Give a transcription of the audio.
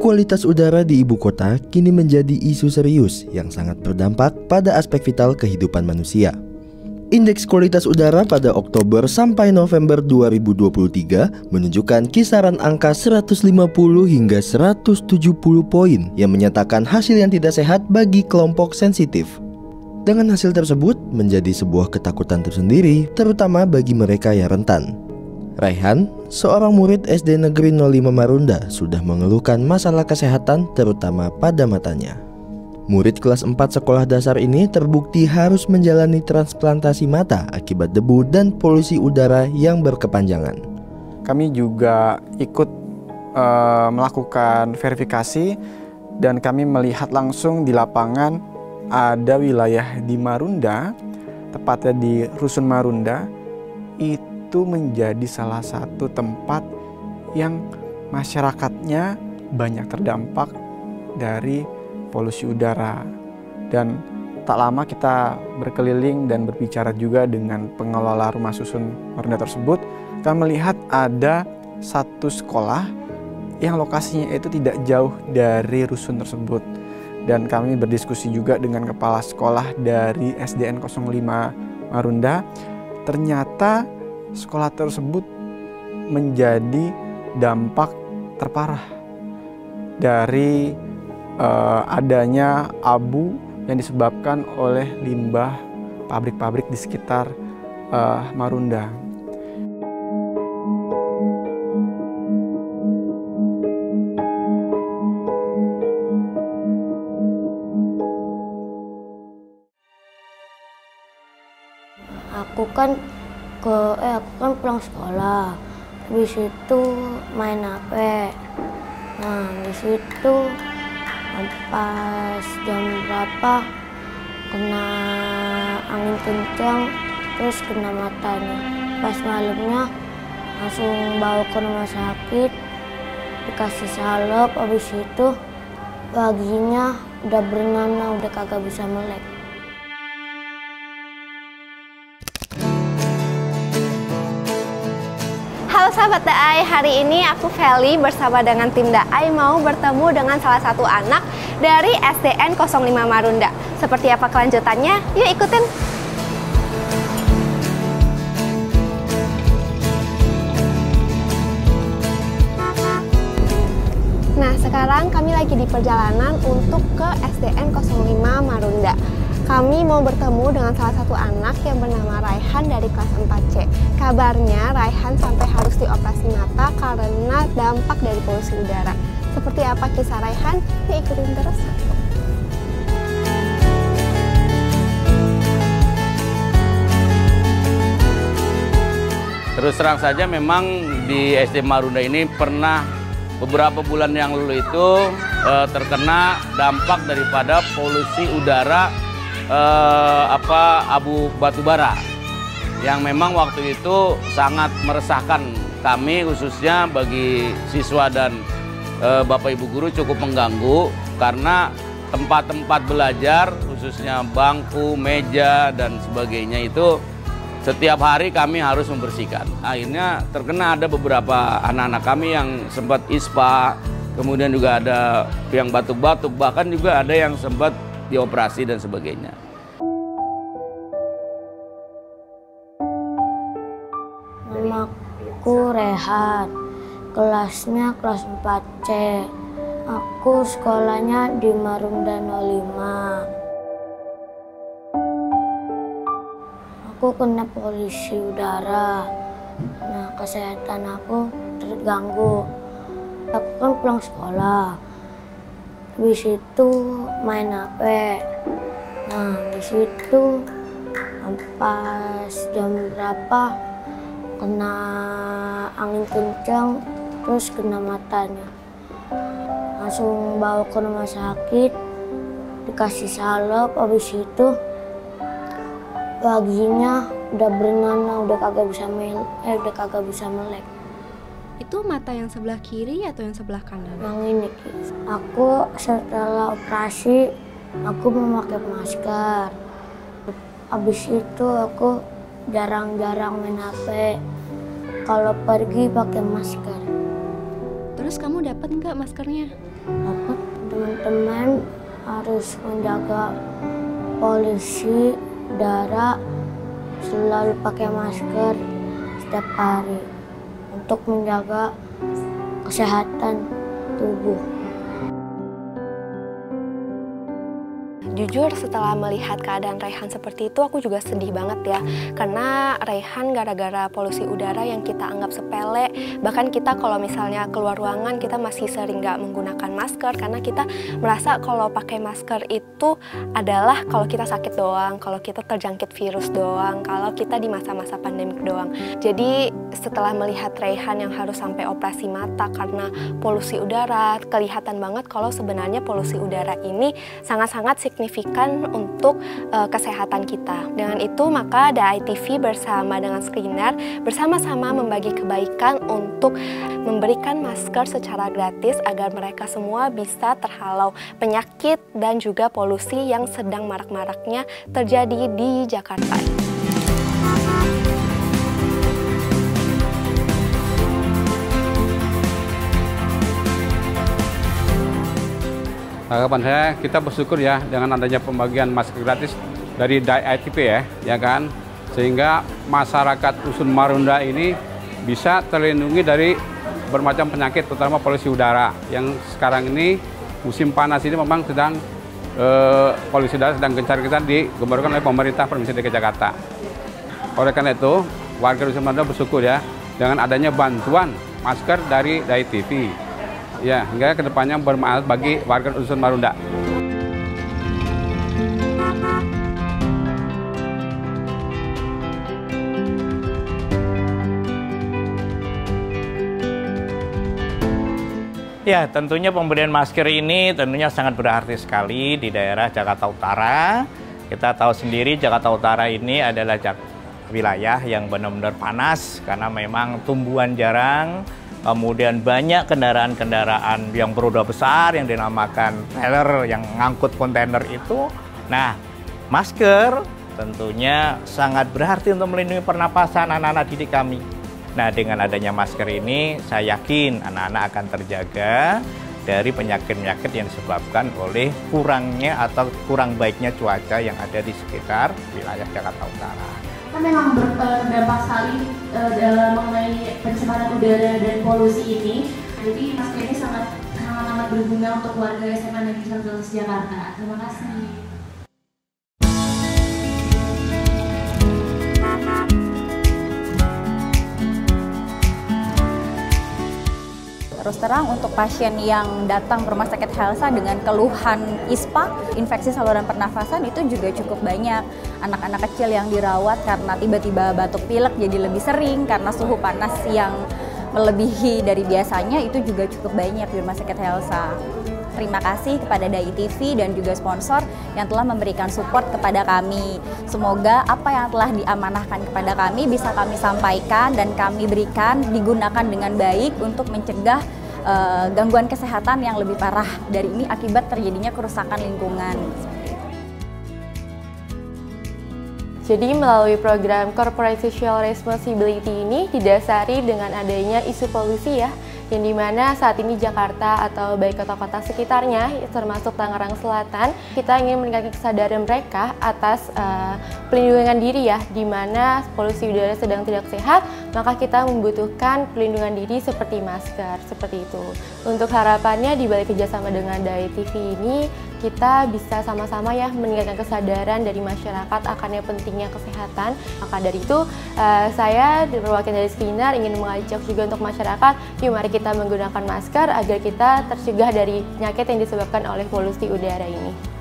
Kualitas udara di ibu kota kini menjadi isu serius yang sangat berdampak pada aspek vital kehidupan manusia. Indeks kualitas udara pada Oktober sampai November 2023 menunjukkan kisaran angka 150 hingga 170 poin yang menyatakan hasil yang tidak sehat bagi kelompok sensitif. Dengan hasil tersebut menjadi sebuah ketakutan tersendiri, terutama bagi mereka yang rentan. Raihan, seorang murid SD Negeri 05 Marunda, sudah mengeluhkan masalah kesehatan terutama pada matanya. Murid kelas 4 sekolah dasar ini terbukti harus menjalani transplantasi mata akibat debu dan polusi udara yang berkepanjangan. Kami juga ikut melakukan verifikasi dan kami melihat langsung di lapangan ada wilayah di Marunda, tepatnya di Rusun Marunda, itu menjadi salah satu tempat yang masyarakatnya banyak terdampak dari polusi udara. Dan tak lama kita berkeliling dan berbicara juga dengan pengelola rumah susun Marunda tersebut. Kita melihat ada satu sekolah yang lokasinya itu tidak jauh dari rusun tersebut. Dan kami berdiskusi juga dengan kepala sekolah dari SDN 05 Marunda. Ternyata sekolah tersebut menjadi dampak terparah dari adanya abu yang disebabkan oleh limbah pabrik-pabrik di sekitar Marunda. Aku kan pulang sekolah, habis itu main HP. Nah, di situ pas jam berapa kena angin kencang, terus kena matanya. Pas malamnya langsung bawa ke rumah sakit, dikasih salep, habis itu paginya udah bernanah, udah kagak bisa melek. Halo sahabat Daai, hari ini aku Feli bersama dengan tim Daai mau bertemu dengan salah satu anak dari SDN 05 Marunda. Seperti apa kelanjutannya? Yuk ikutin! Nah, sekarang kami lagi di perjalanan untuk ke SDN 05 Marunda. Kami mau bertemu dengan salah satu anak yang bernama Raihan dari kelas 4C. Kabarnya Raihan sampai harus dioperasi mata karena dampak dari polusi udara. Seperti apa kisah Raihan? Yuk ikutin terus. Terus terang saja memang di SD Marunda ini pernah beberapa bulan yang lalu itu terkena dampak daripada polusi udara abu batubara yang memang waktu itu sangat meresahkan kami, khususnya bagi siswa dan Bapak Ibu guru cukup mengganggu karena tempat-tempat belajar khususnya bangku, meja dan sebagainya itu setiap hari kami harus membersihkan. Akhirnya terkena ada beberapa anak-anak kami yang sempat ispa, kemudian juga ada yang batuk-batuk, bahkan juga ada yang sempat dioperasi dan sebagainya. Namaku Rehan, kelasnya kelas 4C. Aku sekolahnya di Marunda 05. Aku kena polusi udara. Nah, kesehatan aku terganggu. Aku kan pulang sekolah. Habis itu main HP. Nah, di situ pas jam berapa kena angin kencang, terus kena matanya. Langsung bawa ke rumah sakit, dikasih salep, habis itu paginya udah bernanah, udah kagak bisa melek. Itu mata yang sebelah kiri atau yang sebelah kanan? Yang ini, aku setelah operasi, aku memakai masker. Habis itu aku jarang-jarang main HP. Kalau pergi pakai masker. Terus kamu dapat nggak maskernya? Dapat. Teman-teman harus menjaga polusi udara, selalu pakai masker setiap hari untuk menjaga kesehatan tubuh. Jujur setelah melihat keadaan Raihan seperti itu aku juga sedih banget ya. Karena Raihan gara-gara polusi udara yang kita anggap sepele. Bahkan kita kalau misalnya keluar ruangan kita masih sering nggak menggunakan masker. Karena kita merasa kalau pakai masker itu adalah kalau kita sakit doang, kalau kita terjangkit virus doang, kalau kita di masa-masa pandemik doang. Jadi setelah melihat Raihan yang harus sampai operasi mata karena polusi udara, kelihatan banget kalau sebenarnya polusi udara ini sangat-sangat signifikan untuk kesehatan kita. Dengan itu maka DAI-TV bersama dengan Screener bersama-sama membagi kebaikan untuk memberikan masker secara gratis agar mereka semua bisa terhalau penyakit dan juga polusi yang sedang marak-maraknya terjadi di Jakarta. Harapan saya, kita bersyukur ya dengan adanya pembagian masker gratis dari DAI-TV ya kan, sehingga masyarakat Dusun Marunda ini bisa terlindungi dari bermacam penyakit, terutama polusi udara yang sekarang ini musim panas ini memang sedang polusi udara sedang gencar-gencar digemborkan oleh pemerintah Provinsi DKI Jakarta. Oleh karena itu, warga Dusun Marunda bersyukur ya dengan adanya bantuan masker dari DAI-TV. Ya, hingga kedepannya bermanfaat bagi warga Dusun Marunda. Ya, tentunya pemberian masker ini tentunya sangat berarti sekali di daerah Jakarta Utara. Kita tahu sendiri Jakarta Utara ini adalah wilayah yang benar-benar panas karena memang tumbuhan jarang. Kemudian banyak kendaraan-kendaraan yang beroda besar yang dinamakan trailer yang ngangkut kontainer itu. Nah, masker tentunya sangat berarti untuk melindungi pernapasan anak-anak didik kami. Nah, dengan adanya masker ini, saya yakin anak-anak akan terjaga dari penyakit-penyakit yang disebabkan oleh kurangnya atau kurang baiknya cuaca yang ada di sekitar wilayah Jakarta Utara. Kan memang berdampak sekali dalam mengenai pencemaran udara dan polusi ini. Jadi masker ini sangat amat berguna untuk warga SMA Negeri 1 Jakarta. Terima kasih. Terus terang untuk pasien yang datang ke Rumah Sakit Helsa dengan keluhan ISPA, infeksi saluran pernafasan itu juga cukup banyak. Anak-anak kecil yang dirawat karena tiba-tiba batuk pilek jadi lebih sering karena suhu panas yang melebihi dari biasanya itu juga cukup banyak di Rumah Sakit Helsa. Terima kasih kepada DAI-TV dan juga sponsor yang telah memberikan support kepada kami. Semoga apa yang telah diamanahkan kepada kami bisa kami sampaikan dan kami berikan digunakan dengan baik untuk mencegah gangguan kesehatan yang lebih parah dari ini akibat terjadinya kerusakan lingkungan. Jadi melalui program Corporate Social Responsibility ini didasari dengan adanya isu polusi ya, yang dimana saat ini Jakarta atau baik kota-kota sekitarnya termasuk Tangerang Selatan, kita ingin meningkatkan kesadaran mereka atas pelindungan diri ya, dimana polusi udara sedang tidak sehat, maka kita membutuhkan pelindungan diri seperti masker, seperti itu. Untuk harapannya di balik kerjasama dengan DAI-TV ini, kita bisa sama-sama ya meningkatkan kesadaran dari masyarakat akannya pentingnya kesehatan. Maka dari itu saya perwakilan dari Screener ingin mengajak juga untuk masyarakat, yuk mari kita menggunakan masker agar kita tercegah dari penyakit yang disebabkan oleh polusi udara ini.